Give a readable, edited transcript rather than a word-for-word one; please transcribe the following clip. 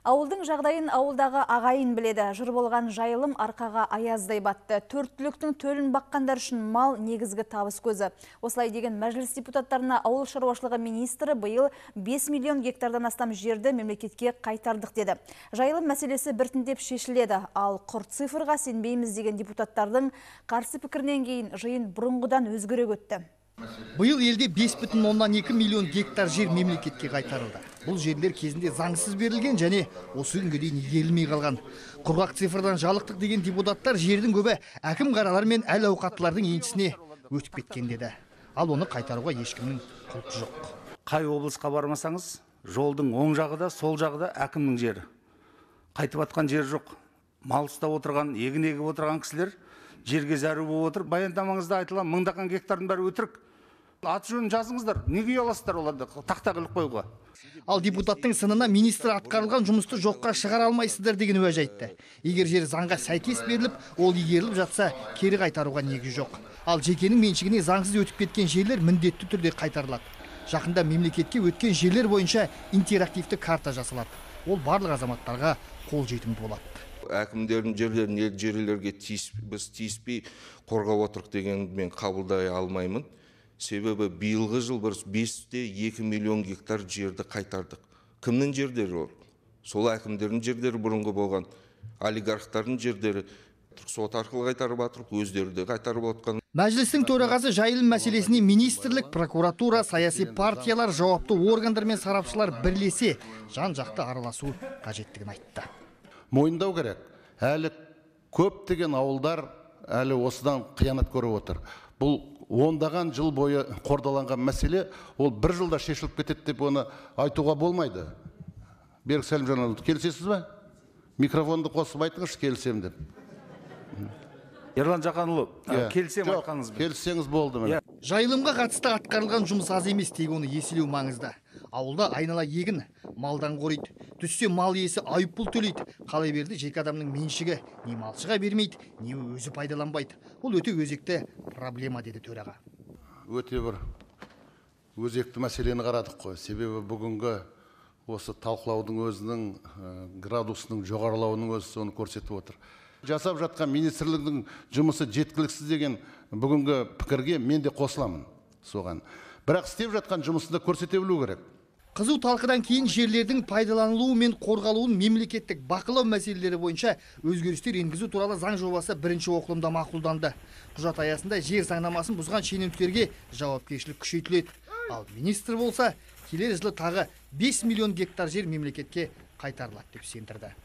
Ауылдың жағдайын ауылдағы ағайын біледі. Жыр болған жайылым арқаға аяздай батты. Төрт түліктің төлін баққандар үшін мал негізгі табыс көзі. Осылай деген мәжіліс депутаттарына ауыл шаруашылығы министрі биыл 5 миллион гектардан астам жерді мемлекетке қайтардық деді. Жайылым мәселесі біртіндеп шешіледі. Ал құр цифрға сенбейміз деген депутаттардың қарсы пікірінен кейін жиын бұрынғыдан өзгерек өтті. Биыл елде 5,2 миллион гектар жер мемлекетке қайтарылды. Бұл жерлер кезінде заңсыз берілген және осы күнге дейін игерілмей қалған. Құрғақ цифрдан жалықтық деген депутаттар жердің көбі әкім қаралар мен әл ауқаттылардың еншісіне өтіп кеткен деді. Ал оны қайтаруға ешкімнің құлқы жоқ. Қай облысқа бармасаңыз, жолдың оң жағы да, сол жағы да әкімнің жері. Қайтып атқан жер жоқ. Мал ұстап отырған, егін егіп отырған кісілер жерге зәру болып отыр. Баяндамаңызда айтылған мыңдаған гектардың бәрі өтірік. Аты жөнін жазыңыздар. Неге ұяласыздар оларды тақта қылып қоюға? Ал депутаттың сынына министр атқарылған жұмысты жоққа шығара алмайсыздар деген уәж айтты. Егер жер заңға сәйкес беріліп, ол игеріліп жатса, кері қайтаруға негіз жоқ. Ал жекенің меншігіне заңсыз өтіп кеткен жерлер міндетті түрде қайтарылады. Жақында мемлекетке өткен жерлер бойынша интерактивті карта жасалады. Ол барлық азаматтарға қол жетімді болады. Әкімдердің жерлерін жерлерге біз тиіспей қорғап отырық деген мен қабылдай алмаймын. Себебі биылғы жыл 5,2 миллион гектар жерді қайтардық. Кімнің жерлері ол? Сол әкімдердің жерлері бұрынғы болған, олигархтардың жерлері сот арқылы қайтарып отырық, өздері де қайтарып отқан. Мәжілістің төрағасы жайылым мәселесіне министрлік, прокуратура, саяси партиялар, жауапты органдар мен сарапшылар бірлесе жан-жақты араласу қажеттігін айтты. Мойындау керек. Әлі көптеген ауылдар әлі осыдан қиянат көріп отыр. Бұл ондаған жыл бойы қордаланған мәселе, ол бір жылда шешіліп кетеді деп оны айтуға болмайды. Берік Сәлімжанұлы, келісесіз бе? Микрофонды қосып айтыңызшы, келісем деп. Ерлан Жақанұлы, келісем айтқаныңыз бе? Келіссеңіз болды. Жайылымға қатысты атқарылған жұмыс аз емес, тек оны еселеу маңызды. Ауылда айнала егін, малдан қориды. Түссе мал иесі айыппұл төлейді. Қалай берді жеке адамның меншігі не малшыға бермейді, не өзі пайдаланбайды. Ол өте өзекті проблема деді төраға. Өте бір өзекті мәселені қарадық қой. Себебі бүгінгі осы талқылаудың өзінің градусының жоғарылауының өзі соны көрсетіп отыр. Жасап жатқан министрлігінің жұмысы жеткіліксіз деген бүгінгі пікірге мен де қосыламын соған. Бірақ істеп жатқан жұмысында көрсете білу керек. Қызу талқыдан кейін жерлердің пайдаланылуы мен қорғалуын мемлекеттік бақылау мәселелері бойынша өзгерістер енгізу туралы заң жобасы бірінші оқылымда мақұлданды. Құжат аясында жер заңнамасын бұзған шенеуніктерге жауапкершілік күшейтіледі. Ал министр болса, келер жылы тағы 5 миллион гектар жер мемлекетке қайтарылады деп сендірді.